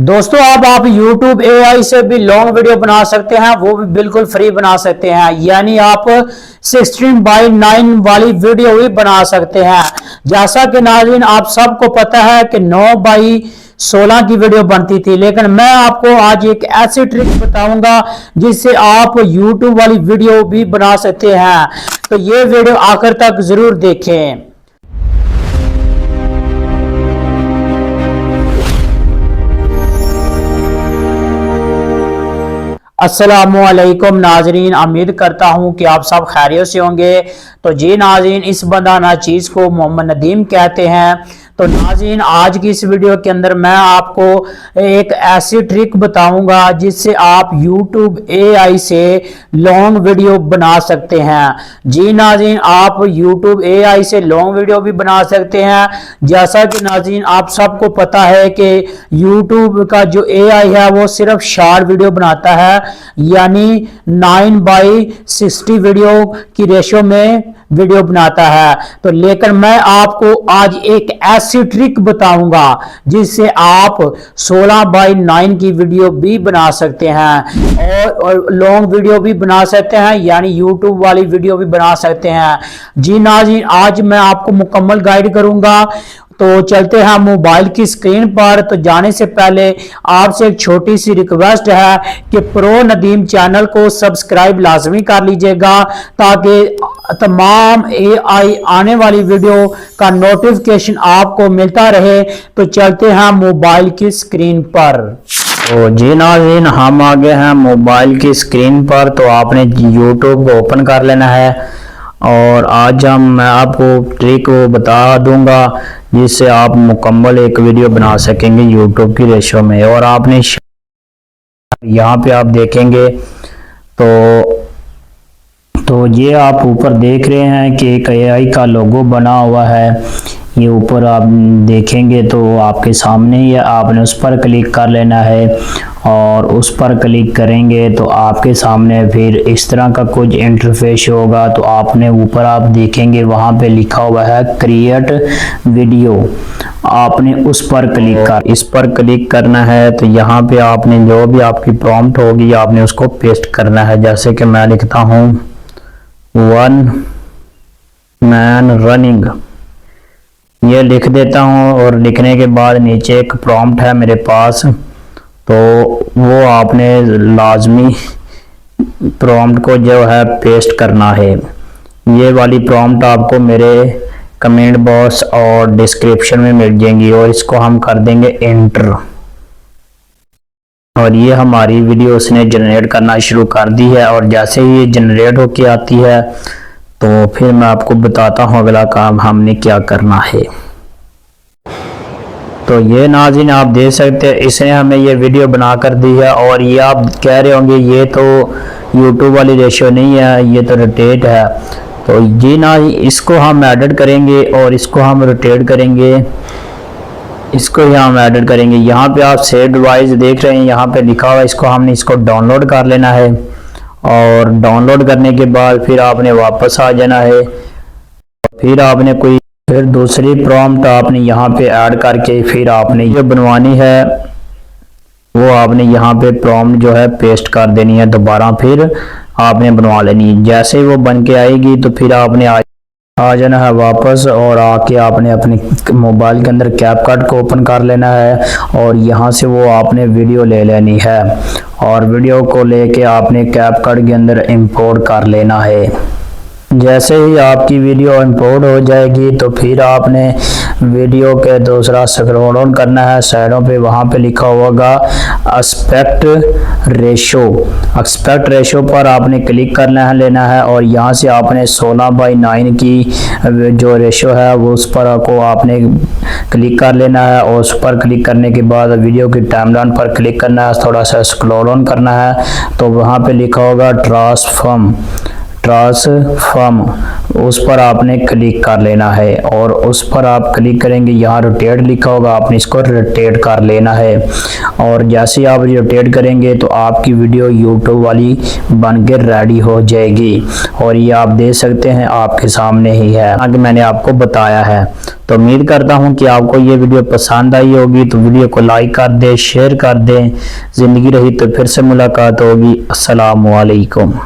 दोस्तों अब आप YouTube AI से भी लॉन्ग वीडियो बना सकते हैं, वो भी बिल्कुल फ्री बना सकते हैं। यानी आप 16:9 वाली वीडियो भी बना सकते हैं। जैसा कि नाज़रीन आप सबको पता है कि 9:16 की वीडियो बनती थी, लेकिन मैं आपको आज एक ऐसी ट्रिक बताऊंगा जिससे आप YouTube वाली वीडियो भी बना सकते हैं। तो ये वीडियो आखिर तक जरूर देखें। अस्सलामुअलैकुम नाजरीन, उम्मीद करता हूँ कि आप सब खैरियत से होंगे। तो जी नाजरीन, इस बंदा ना चीज़ को मोहम्मद नदीम कहते हैं। तो नाजरीन आज की इस वीडियो के अंदर मैं आपको एक ऐसी ट्रिक बताऊंगा जिससे आप YouTube AI से लॉन्ग वीडियो बना सकते हैं। जी नाजरीन, आप YouTube AI से लॉन्ग वीडियो भी बना सकते हैं। जैसा कि नाजरीन आप सबको पता है कि YouTube का जो AI है वो सिर्फ शॉर्ट वीडियो बनाता है, यानी 9:60 वीडियो की रेशो में वीडियो बनाता है। तो लेकिन मैं आपको आज एक ऐसी ट्रिक बताऊंगा जिससे आप 16:9 की वीडियो भी बना सकते हैं और लॉन्ग वीडियो भी बना सकते हैं, यानी YouTube वाली वीडियो भी बना सकते हैं। जी नाज़रीन, आज मैं आपको मुकम्मल गाइड करूंगा। तो चलते हैं मोबाइल की स्क्रीन पर। तो जाने से पहले आपसे एक छोटी सी रिक्वेस्ट है कि प्रो नदीम चैनल को सब्सक्राइब लाजमी कर लीजिएगा ताकि तमाम AI आने वाली वीडियो का नोटिफिकेशन आपको मिलता रहे। तो चलते हैं मोबाइल की स्क्रीन पर। तो जी नाज़रीन, हम आ गए हैं मोबाइल की स्क्रीन पर। तो आपने YouTube को ओपन कर लेना है और आज मैं आपको ट्रिक बता दूंगा जिससे आप मुकम्मल एक वीडियो बना सकेंगे YouTube की रेशो में। और आपने यहाँ पे आप देखेंगे तो ये आप ऊपर देख रहे हैं कि एक AI का लोगो बना हुआ है। ये ऊपर आप देखेंगे तो आपके सामने ही आपने उस पर क्लिक कर लेना है और उस पर क्लिक करेंगे तो आपके सामने फिर इस तरह का कुछ इंटरफेस होगा। तो आपने ऊपर आप देखेंगे वहाँ पे लिखा हुआ है क्रिएट वीडियो, आपने उस पर क्लिक करना है। तो यहाँ पे आपने जो भी आपकी प्रॉम्प्ट होगी आपने उसको पेस्ट करना है। जैसे कि मैं लिखता हूँ 1 मैन रनिंग, ये लिख देता हूँ और लिखने के बाद नीचे एक प्रॉम्प्ट है मेरे पास, तो वो आपने लाजमी प्रॉम्प्ट को जो है पेस्ट करना है। ये वाली प्रॉम्प्ट आपको मेरे कमेंट बॉक्स और डिस्क्रिप्शन में मिल जाएंगी और इसको हम कर देंगे एंटर। और ये हमारी वीडियो उसने जनरेट करना शुरू कर दी है। और जैसे ही ये जनरेट होके आती है तो फिर मैं आपको बताता हूँ अगला काम हमने क्या करना है। तो ये नाज़रीन आप देख सकते हैं इसने हमें ये वीडियो बना कर दी है। और ये आप कह रहे होंगे ये तो YouTube वाली रेशियो नहीं है, ये तो रोटेट है। तो जी नाज़रीन इसको हम एडिट करेंगे और इसको हम रोटेट करेंगे, इसको ही हम एडिट करेंगे। यहाँ पे आप सेव डिवाइस देख रहे हैं, यहाँ पे लिखा हुआ है, इसको डाउनलोड कर लेना है। और डाउनलोड करने के बाद फिर आपने वापस आ जाना है। फिर दूसरी प्रॉम्प्ट आपने यहाँ पे ऐड करके फिर आपने ये बनवानी है, वो आपने यहाँ पे प्रॉम्प्ट जो है पेस्ट कर देनी है, दोबारा फिर आपने बनवा लेनी है। जैसे ही वो बन के आएगी तो फिर आपने आ जाना है वापस और आके आपने अपने मोबाइल के अंदर कैपकट को ओपन कर लेना है और यहाँ से वो आपने वीडियो ले लेनी है और वीडियो को लेके आपने कैपकट के अंदर इंपोर्ट कर लेना है। जैसे ही आपकी वीडियो इंपोर्ट हो जाएगी तो फिर आपने वीडियो के दूसरा स्क्रॉल डाउन करना है, साइडों पे वहाँ पे लिखा होगा एस्पेक्ट रेशो पर आपने क्लिक करना लेना है। और यहाँ से आपने 16:9 की जो रेशो है वो उस पर को आपने क्लिक कर लेना है। और उस पर क्लिक करने के बाद वीडियो की टाइमलाइन पर क्लिक करना है, थोड़ा सा स्क्रॉल डाउन करना है तो वहाँ पे लिखा होगा ट्रांसफॉर्म, उस पर आपने क्लिक कर लेना है और उस पर आप क्लिक करेंगे, यहाँ रोटेट लिखा होगा, आपने इसको रोटेट कर लेना है। और जैसे आप रोटेट करेंगे तो आपकी वीडियो यूट्यूब वाली बनकर रेडी हो जाएगी। और ये आप देख सकते हैं आपके सामने ही है, आगे मैंने आपको बताया है। तो उम्मीद करता हूँ कि आपको ये वीडियो पसंद आई होगी। तो वीडियो को लाइक कर दें, शेयर कर दें। ज़िंदगी रही तो फिर से मुलाकात होगी। अस्सलामु अलैकुम।